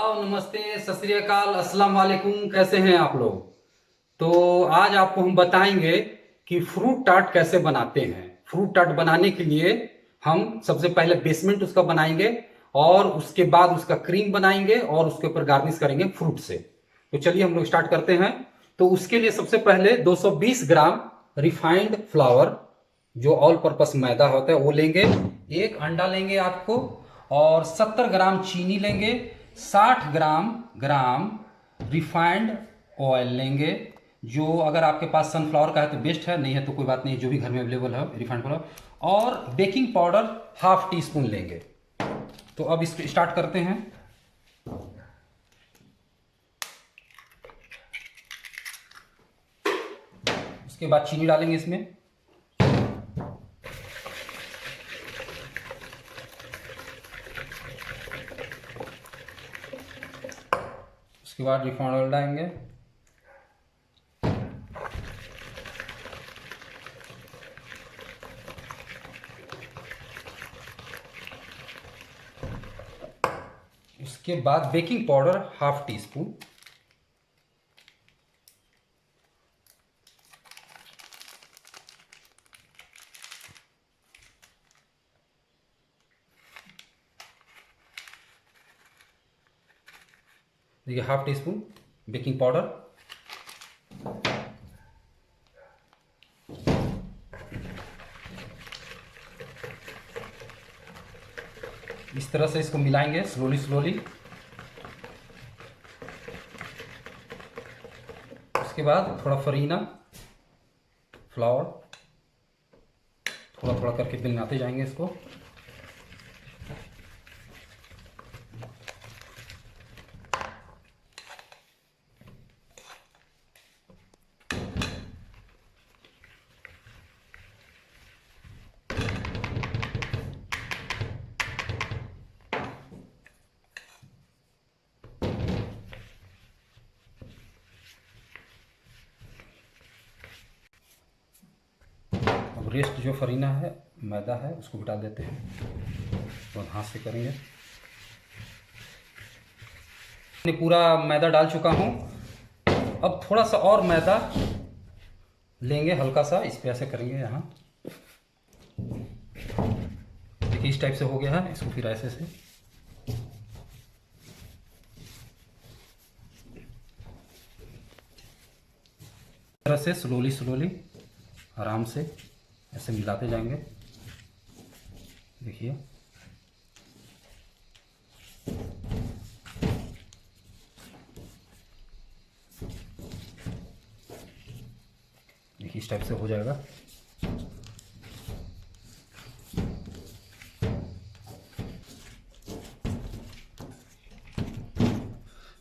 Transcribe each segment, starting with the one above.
नमस्ते, सत श्री अकाल, अस्सलाम वालेकुम। कैसे हैं आप लोग? तो आज आपको हम बताएंगे कि फ्रूट टार्ट कैसे बनाते हैं। फ्रूट टार्ट बनाने के लिए हम सबसे पहले बेसमेंट उसका बनाएंगे और उसके बाद उसका क्रीम बनाएंगे और उसके ऊपर गार्निश करेंगे फ्रूट से। तो चलिए हम लोग स्टार्ट करते हैं। तो उसके लिए सबसे पहले 220 ग्राम रिफाइंड फ्लावर, जो ऑल पर्पस मैदा होता है, वो लेंगे। एक अंडा लेंगे आपको, और 70 ग्राम चीनी लेंगे। 60 ग्राम रिफाइंड ऑयल लेंगे, जो अगर आपके पास सनफ्लावर का है तो बेस्ट है, नहीं है तो कोई बात नहीं, जो भी घर में अवेलेबल है रिफाइंड पाउडर। और baking powder half tea spoon लेंगे। तो अब इसको स्टार्ट करते हैं। उसके बाद चीनी डालेंगे इसमें। उसके बाद रिफाइंड ऑयल डालेंगे। उसके बाद baking powder half teaspoon. देखिए, half teaspoon baking powder. इस तरह से इसको मिलाएंगे स्लोली स्लोली। उसके बाद थोड़ा फरीना फ्लावर थोड़ा थोड़ा करके मिलाते जाएंगे इसको। रेस्ट जो फरीना है, मैदा है, उसको भी डाल देते हैं और हाथ से करेंगे। मैंने पूरा मैदा डाल चुका हूँ। अब थोड़ा सा और मैदा लेंगे, हल्का सा, इस पे ऐसे करेंगे यहाँ। देखिए इस टाइप से हो गया है। इसको फिर ऐसे से तरह से स्लोली स्लोली आराम से ऐसे मिलाते जाएंगे। देखिए देखिए इस टाइप से हो जाएगा।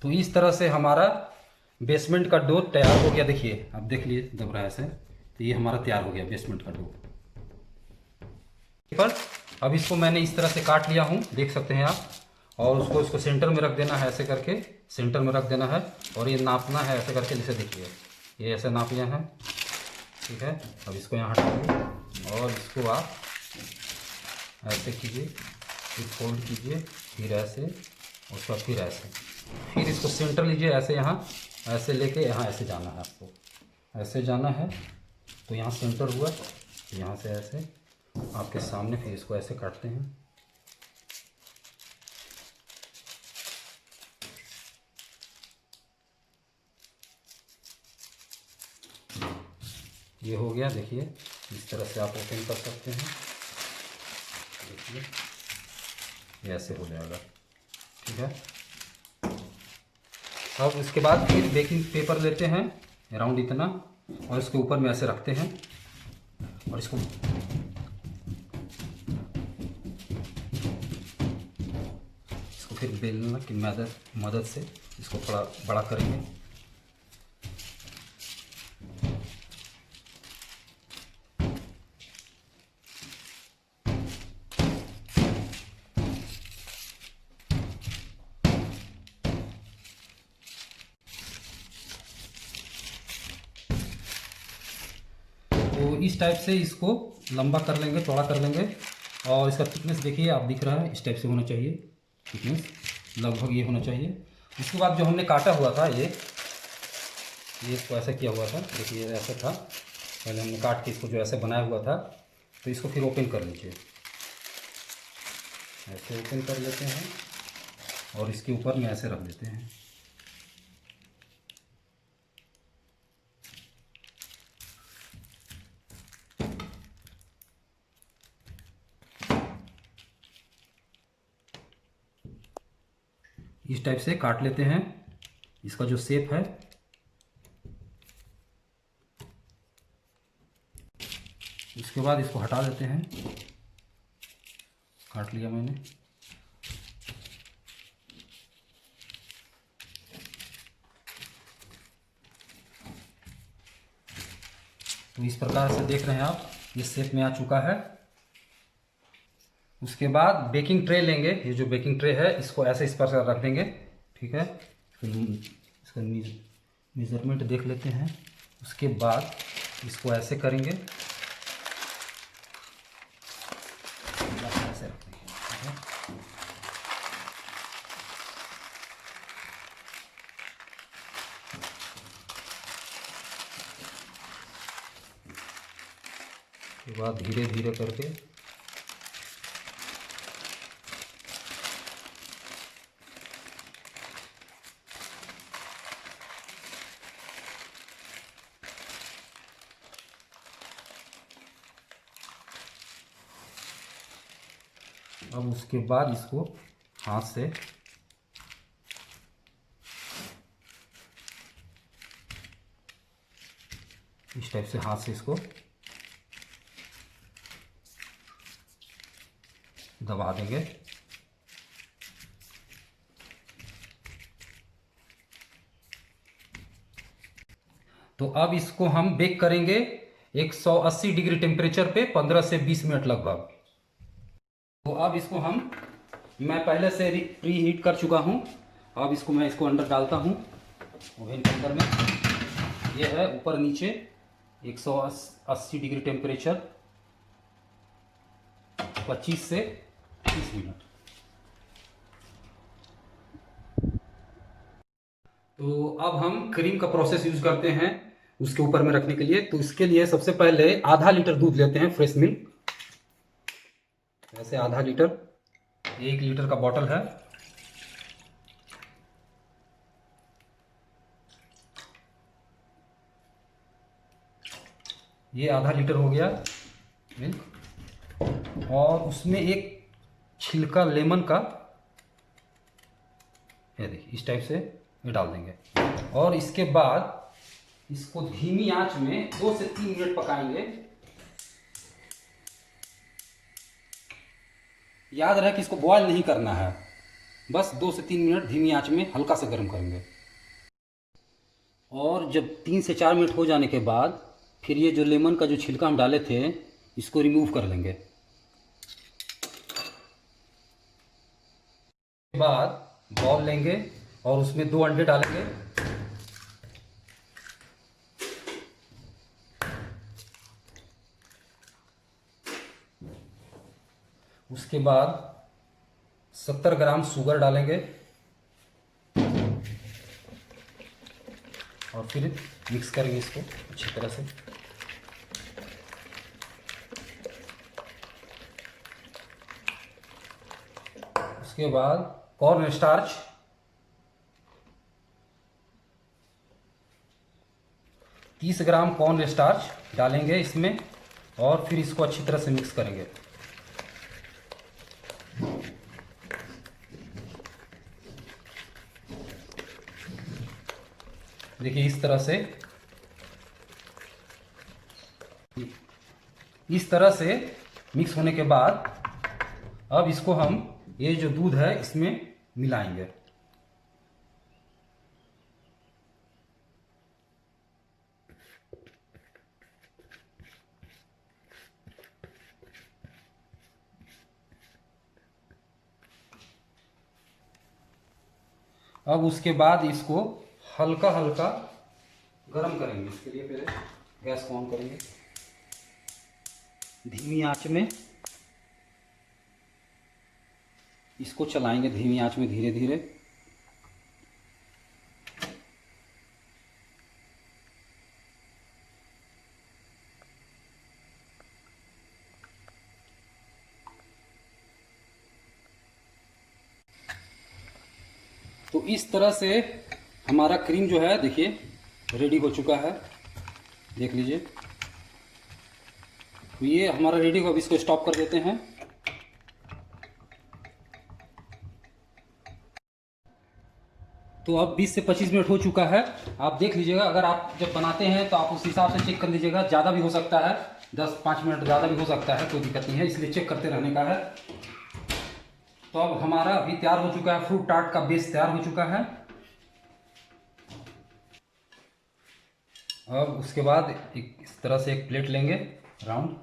तो इस तरह से हमारा बेसमेंट का डो तैयार हो गया। देखिए, आप देख लिए दब रहा है ऐसे। तो ये हमारा तैयार हो गया बेसमेंट का डो। पर अब इसको मैंने इस तरह से काट लिया हूँ, देख सकते हैं आप। और उसको इसको सेंटर में रख देना है, ऐसे करके सेंटर में रख देना है। और ये नापना है ऐसे करके, जैसे देखिए ये ऐसे नाप लिया है, ठीक है। अब इसको यहाँ हटाइए और इसको आप ऐसे कीजिए, फिर फोल्ड कीजिए, फिर ऐसे, उसके बाद फिर ऐसे, फिर इसको सेंटर लीजिए ऐसे, यहाँ ऐसे लेके यहाँ ऐसे जाना है आपको, ऐसे जाना है। तो यहाँ सेंटर हुआ, यहाँ से ऐसे आपके सामने, फिर इसको ऐसे काटते हैं। ये हो गया। देखिए इस तरह से आप ओपन कर सकते हैं। देखिए ये ऐसे हो जाएगा, ठीक है। अब इसके बाद फिर बेकिंग पेपर लेते हैं अराउंड इतना, और इसके ऊपर में ऐसे रखते हैं और इसको फिर बेलना की मदद से इसको थोड़ा बड़ा करेंगे। तो इस टाइप से इसको लंबा कर लेंगे, चौड़ा कर लेंगे। और इसका थिकनेस देखिए, आप दिख रहा है, इस टाइप से होना चाहिए थिकनेस। लगभग ये होना चाहिए। इसके बाद जो हमने काटा हुआ था ये इसको ऐसा किया हुआ था, देखिए ये ऐसा था, पहले हमने काट के इसको जो ऐसे बनाया हुआ था, तो इसको फिर ओपन कर लीजिए। ऐसे ओपन कर लेते हैं और इसके ऊपर में ऐसे रख देते हैं। इस टाइप से काट लेते हैं इसका जो शेप है। इसके बाद इसको हटा देते हैं, काट लिया मैंने। तो इस प्रकार से देख रहे हैं आप, इस शेप में आ चुका है। उसके बाद बेकिंग ट्रे लेंगे, ये जो बेकिंग ट्रे है इसको ऐसे इस पर रख देंगे, ठीक है। फिर इसका मेजरमेंट देख लेते हैं। उसके बाद इसको ऐसे करेंगे, ऐसे रख देंगे, ठीक है। उसके बाद धीरे धीरे करके अब उसके बाद इसको हाथ से इस टाइप से हाथ से इसको दबा देंगे। तो अब इसको हम बेक करेंगे 180 डिग्री टेम्परेचर पे 15 से 20 मिनट लगभग। तो अब इसको मैं पहले से प्री हीट कर चुका हूँ। अब मैं इसको अंदर डालता हूँ ओवन के अंदर में। ये है ऊपर नीचे 180 डिग्री टेम्परेचर 25 से 30 मिनट। तो अब हम क्रीम का प्रोसेस यूज करते हैं उसके ऊपर में रखने के लिए। तो इसके लिए सबसे पहले आधा लीटर दूध लेते हैं, फ्रेश मिल्क, ऐसे आधा लीटर, 1 लीटर का बॉटल है। ये आधा लीटर हो गया मिल्क, और उसमें एक छिलका लेमन का, ये देखिए इस टाइप से ये डाल देंगे। और इसके बाद इसको धीमी आंच में 2 से 3 मिनट पकाएंगे। याद रहे कि इसको बॉयल नहीं करना है, बस 2 से 3 मिनट धीमी आंच में हल्का सा गर्म करेंगे। और जब 3 से 4 मिनट हो जाने के बाद फिर ये जो लेमन का जो छिलका हम डाले थे इसको रिमूव कर लेंगे। उसके बाद बॉल लेंगे और उसमें 2 अंडे डालेंगे। उसके बाद 70 ग्राम शुगर डालेंगे और फिर मिक्स करेंगे इसको अच्छी तरह से। उसके बाद कॉर्न स्टार्च 30 ग्राम कॉर्न स्टार्च डालेंगे इसमें और फिर इसको अच्छी तरह से मिक्स करेंगे। देखिए इस तरह से मिक्स होने के बाद अब इसको हम ये जो दूध है इसमें मिलाएंगे। अब उसके बाद इसको हल्का हल्का गरम करेंगे। इसके लिए पहले गैस को ऑन करेंगे धीमी आंच में। इसको चलाएंगे धीमी आंच में धीरे धीरे। तो इस तरह से हमारा क्रीम जो है देखिए रेडी हो चुका है, देख लीजिए। तो ये हमारा रेडी हो, अब इसको स्टॉप कर देते हैं। तो अब 20 से 25 मिनट हो चुका है। आप देख लीजिएगा, अगर आप जब बनाते हैं तो आप उस हिसाब से चेक कर लीजिएगा। ज़्यादा भी हो सकता है, 10-5 मिनट ज़्यादा भी हो सकता है, कोई दिक्कत नहीं है, इसलिए चेक करते रहने का है। तो अब हमारा अभी तैयार हो चुका है, फ्रूट टार्ट का बेस तैयार हो चुका है। अब उसके बाद इस तरह से एक प्लेट लेंगे राउंड,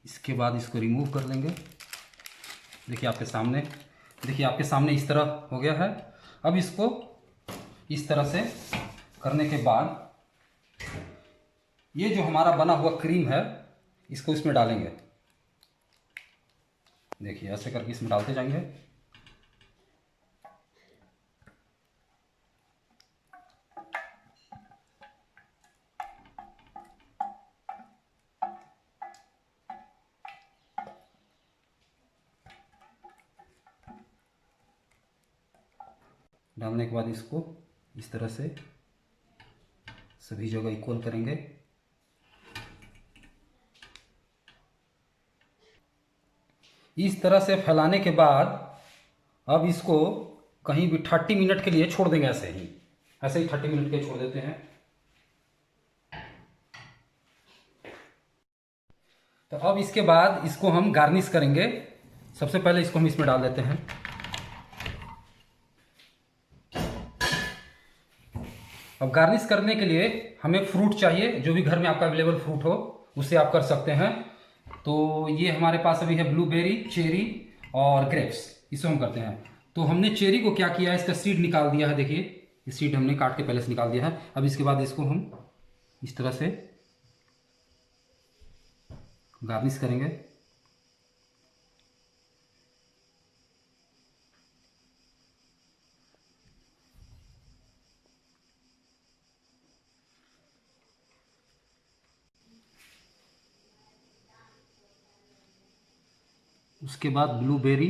इसके बाद इसको रिमूव कर लेंगे। देखिए आपके सामने इस तरह हो गया है। अब इसको इस तरह से करने के बाद ये जो हमारा बना हुआ क्रीम है इसको इसमें डालेंगे। देखिए ऐसे करके इसमें डालते जाएंगे। डालने के बाद इसको इस तरह से सभी जगह इक्वल करेंगे। इस तरह से फैलाने के बाद अब इसको कहीं भी 30 मिनट के लिए छोड़ देंगे। ऐसे ही 30 मिनट के छोड़ देते हैं। तो अब इसके बाद इसको हम गार्निश करेंगे। सबसे पहले इसको हम इसमें डाल देते हैं। अब गार्निश करने के लिए हमें फ्रूट चाहिए, जो भी घर में आपका अवेलेबल फ्रूट हो उससे आप कर सकते हैं। तो ये हमारे पास अभी है ब्लूबेरी, चेरी और ग्रेप्स, इसको हम करते हैं। तो हमने चेरी को क्या किया है, इसका सीड निकाल दिया है। देखिए ये सीड हमने काट के पहले से निकाल दिया है। अब इसके बाद इसको हम इस तरह से गार्निश करेंगे। उसके बाद ब्लूबेरी,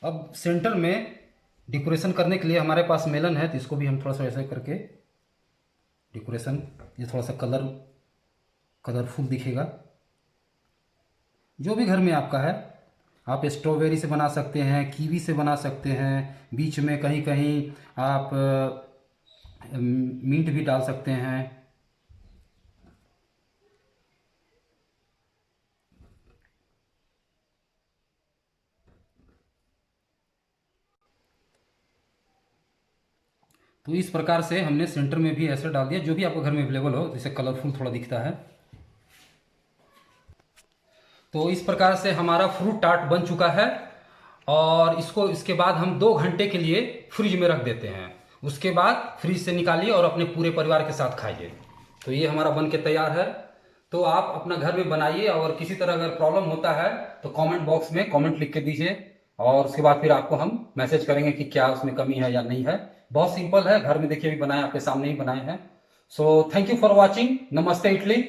अब सेंटर में डेकोरेशन करने के लिए हमारे पास मेलन है, तो इसको भी हम थोड़ा सा ऐसे करके डेकोरेशन, ये थोड़ा सा कलरफुल दिखेगा। जो भी घर में आपका है, आप स्ट्रॉबेरी से बना सकते हैं, कीवी से बना सकते हैं, बीच में कहीं कहीं आप मिंट भी डाल सकते हैं। तो इस प्रकार से हमने सेंटर में भी ऐसे डाल दिया, जो भी आपके घर में अवेलेबल हो, जिससे कलरफुल थोड़ा दिखता है। तो इस प्रकार से हमारा फ्रूट टार्ट बन चुका है और इसके बाद हम 2 घंटे के लिए फ्रिज में रख देते हैं। उसके बाद फ्रिज से निकालिए और अपने पूरे परिवार के साथ खाइए। तो ये हमारा बन के तैयार है। तो आप अपना घर में बनाइए और किसी तरह अगर प्रॉब्लम होता है तो कमेंट बॉक्स में कमेंट लिख के दीजिए और उसके बाद फिर आपको हम मैसेज करेंगे कि क्या उसमें कमी है या नहीं है। बहुत सिंपल है, घर में देखिए अभी बनाए, आपके सामने ही बनाए हैं। So thank you for watching. नमस्ते इटली।